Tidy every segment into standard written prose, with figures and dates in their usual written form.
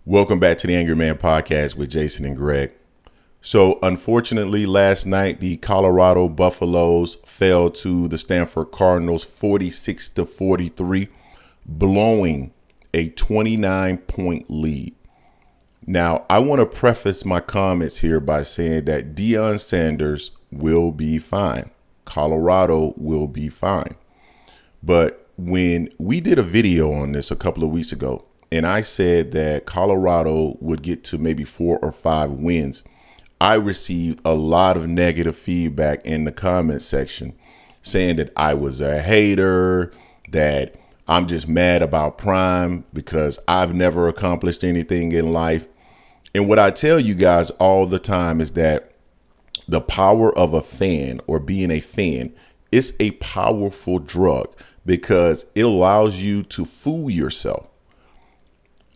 Welcome back to the Angry Man Podcast with Jason and Greg. So, unfortunately, last night, the Colorado Buffaloes fell to the Stanford Cardinals 46-43, blowing a 29-point lead. Now, I want to preface my comments here by saying that Deion Sanders will be fine. Colorado will be fine. But when we did a video on this a couple of weeks ago, and I said that Colorado would get to maybe 4 or 5 wins, I received a lot of negative feedback in the comment section saying that I was a hater, that I'm just mad about Prime because I've never accomplished anything in life. And what I tell you guys all the time is that the power of a fan, or being a fan, is a powerful drug because it allows you to fool yourself.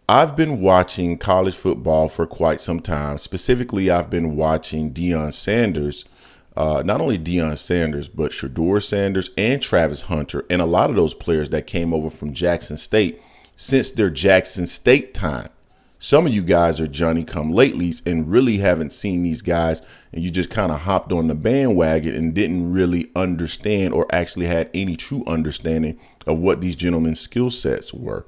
I've been watching college football for quite some time. Specifically, I've been watching Deion Sanders, not only Deion Sanders, but Shedeur Sanders and Travis Hunter, and a lot of those players that came over from Jackson State since their Jackson State time. Some of you guys are Johnny-come-latelys and really haven't seen these guys, and you just kind of hopped on the bandwagon and didn't really understand or actually had any true understanding of what these gentlemen's skill sets were.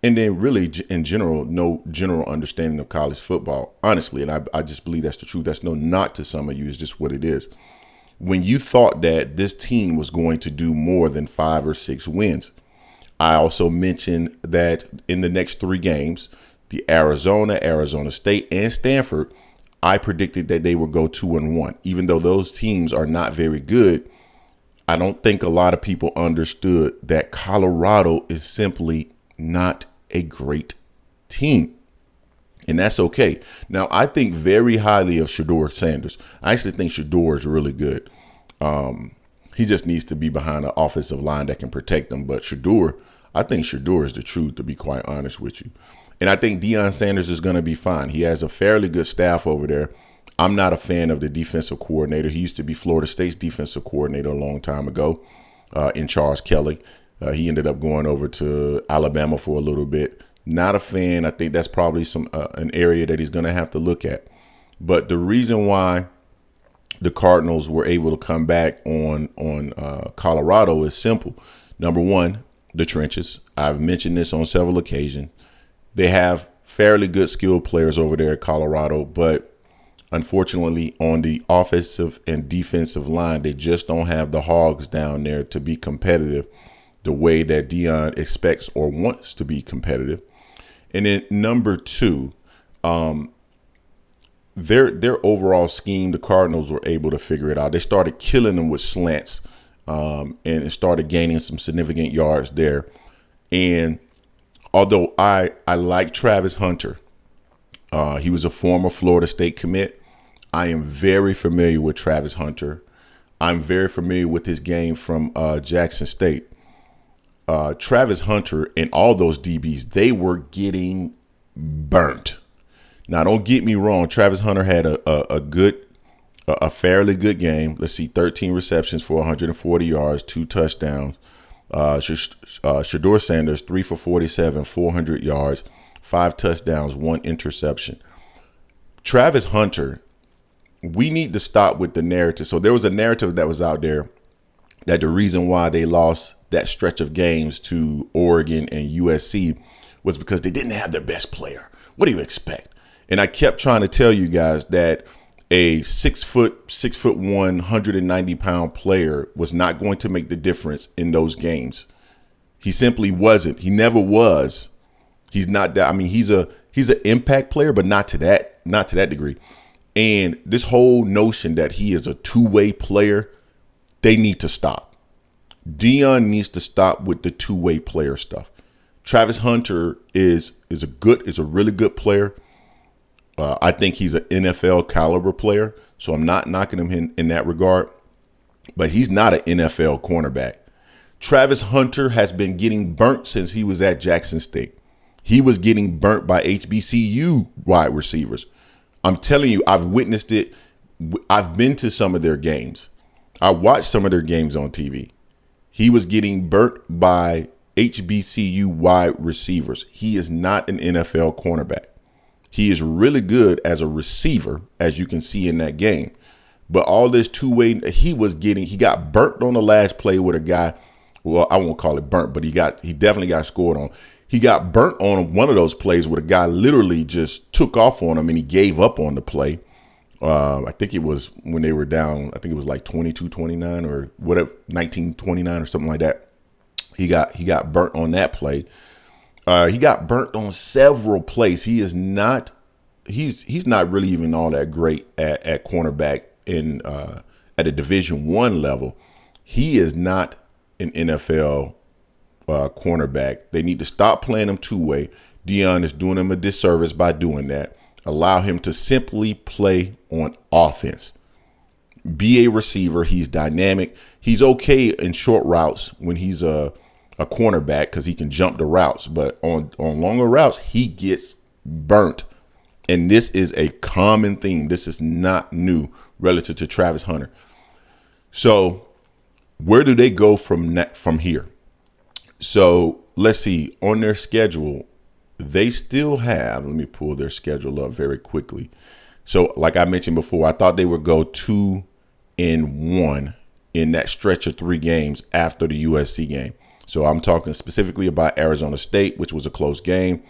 And then really, in general, no general understanding of college football, honestly. And I just believe that's the truth. That's no knock to some of you. It's just what it is. When you thought that this team was going to do more than 5 or 6 wins, I also mentioned that in the next 3 games, the Arizona State, and Stanford, I predicted that they would go 2-1. Even though those teams are not very good, I don't think a lot of people understood that Colorado is simply not a great team. And that's okay. Now, I think very highly of Shedeur Sanders. I actually think Shedeur is really good. He just needs to be behind an offensive line that can protect him. But I think Shedeur is the truth, to be quite honest with you. And I think Deion Sanders is going to be fine. He has a fairly good staff over there. I'm not a fan of the defensive coordinator. He used to be Florida State's defensive coordinator a long time ago in Charles Kelly. He ended up going over to Alabama for a little bit. Not a fan. I think that's probably an area that he's going to have to look at. But the reason why the Cardinals were able to come back on Colorado is simple. Number one, the trenches. I've mentioned this on several occasions. They have fairly good skilled players over there at Colorado, but unfortunately on the offensive and defensive line, they just don't have the hogs down there to be competitive the way that Deion expects or wants to be competitive. And then number 2, their overall scheme, the Cardinals were able to figure it out. They started killing them with slants and started gaining some significant yards there. And although I like Travis Hunter, he was a former Florida State commit. I am very familiar with Travis Hunter. I'm very familiar with his game from Jackson State. Travis Hunter and all those DBs, they were getting burnt. Now, don't get me wrong. Travis Hunter had a fairly good game. Let's see, 13 receptions for 140 yards, 2 touchdowns. Shedeur Sanders, 3 for 47, 400 yards, 5 touchdowns, 1 interception. Travis Hunter, we need to stop with the narrative. So there was a narrative that was out there that the reason why they lost that stretch of games to Oregon and USC was because they didn't have their best player. What do you expect? And I kept trying to tell you guys that a 6'1", 190-pound player was not going to make the difference in those games. He simply wasn't. He never was. He's not that. I mean, he's an impact player, but not to that degree. And this whole notion that he is a two-way player, they need to stop. Deion needs to stop with the two-way player stuff. Travis Hunter is a really good player. I think he's an NFL caliber player, so I'm not knocking him in that regard. But he's not an NFL cornerback. Travis Hunter has been getting burnt since he was at Jackson State. He was getting burnt by HBCU wide receivers. I'm telling you, I've witnessed it. I've been to some of their games. I watched some of their games on TV. He was getting burnt by HBCU wide receivers. He is not an NFL cornerback. He is really good as a receiver, as you can see in that game. But all this two-way, he got burnt on the last play with a guy. Well, I won't call it burnt, but he definitely got scored on. He got burnt on one of those plays where a guy literally just took off on him and he gave up on the play. I think it was when they were down. I think it was like 22-29 or whatever, 19-29 or something like that. He got burnt on that play. He got burnt on several plays. He's not really even all that great at cornerback at a Division I level. He is not an NFL cornerback. They need to stop playing him two-way. Deion is doing him a disservice by doing that. Allow him to simply play on offense. Be a receiver. He's dynamic. He's okay in short routes when he's a cornerback because he can jump the routes. But on longer routes, he gets burnt. And this is a common theme. This is not new relative to Travis Hunter. So where do they go from here? So let's see. On their schedule, they still have, let me pull their schedule up very quickly. So like I mentioned before, I thought they would go 2-1 in that stretch of 3 games after the USC game. So I'm talking specifically about Arizona State, which was a close game,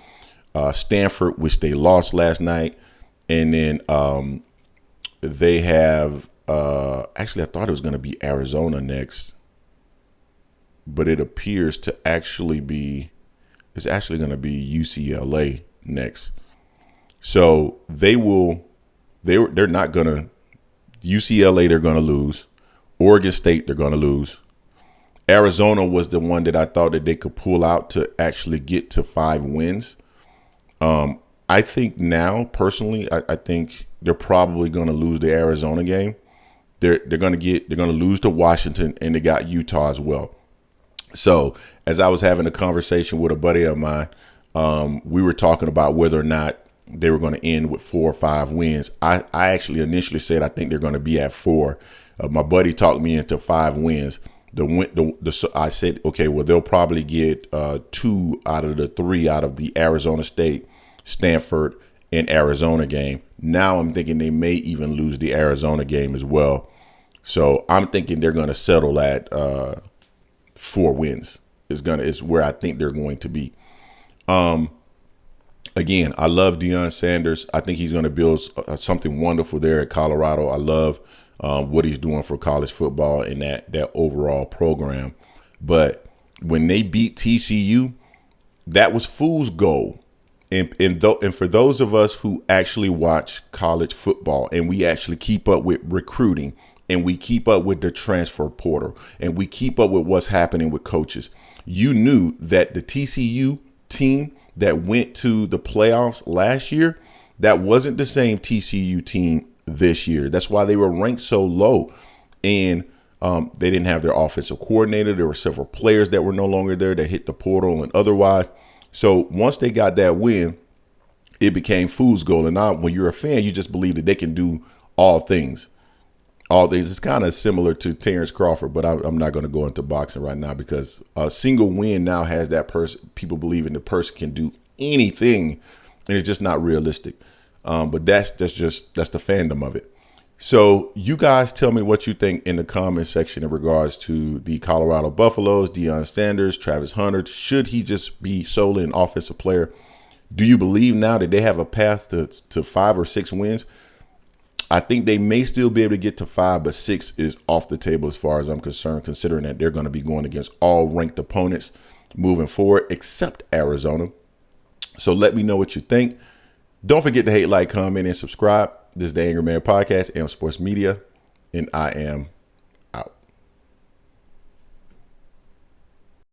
Stanford, which they lost last night. And then they have, actually, I thought it was going to be Arizona next, but it appears to actually be, it's actually going to be UCLA next. So they're not going to, UCLA, they're going to lose. Oregon State, they're going to lose. Arizona was the one that I thought that they could pull out to actually get to 5 wins. I think now, personally, I think they're probably going to lose the Arizona game. They're going to lose to Washington, and they got Utah as well. So as I was having a conversation with a buddy of mine, we were talking about whether or not they were going to end with 4 or 5 wins. I actually initially said I think they're going to be at 4. My buddy talked me into 5 wins. I said, okay, well, they'll probably get 2 out of the 3 out of the Arizona State, Stanford, and Arizona game. Now I'm thinking they may even lose the Arizona game as well. So I'm thinking they're going to settle at 4 wins. Is where I think they're going to be. Again, I love Deion Sanders. I think he's going to build something wonderful there at Colorado. I love what he's doing for college football and that overall program. But when they beat TCU, that was fool's gold. And for those of us who actually watch college football and we actually keep up with recruiting and we keep up with the transfer portal and we keep up with what's happening with coaches, you knew that the TCU team that went to the playoffs last year, that wasn't the same TCU team this year. That's why they were ranked so low. And they didn't have their offensive coordinator. There were several players that were no longer there that hit the portal and otherwise. So once they got that win, it became fool's gold. And now when you're a fan, you just believe that they can do all things. All things. It's kind of similar to Terrence Crawford, but I'm not going to go into boxing right now because a single win now has that person, people believing the person can do anything, and it's just not realistic. But that's the fandom of it. So you guys tell me what you think in the comment section in regards to the Colorado Buffaloes, Deion Sanders, Travis Hunter. Should he just be solely an offensive player? Do you believe now that they have a path to 5 or 6 wins? I think they may still be able to get to 5, but 6 is off the table as far as I'm concerned, considering that they're going to be going against all ranked opponents moving forward, except Arizona. So let me know what you think. Don't forget to hate, like, comment, and subscribe. This is the Angry Man Podcast, AM Sports Media, and I am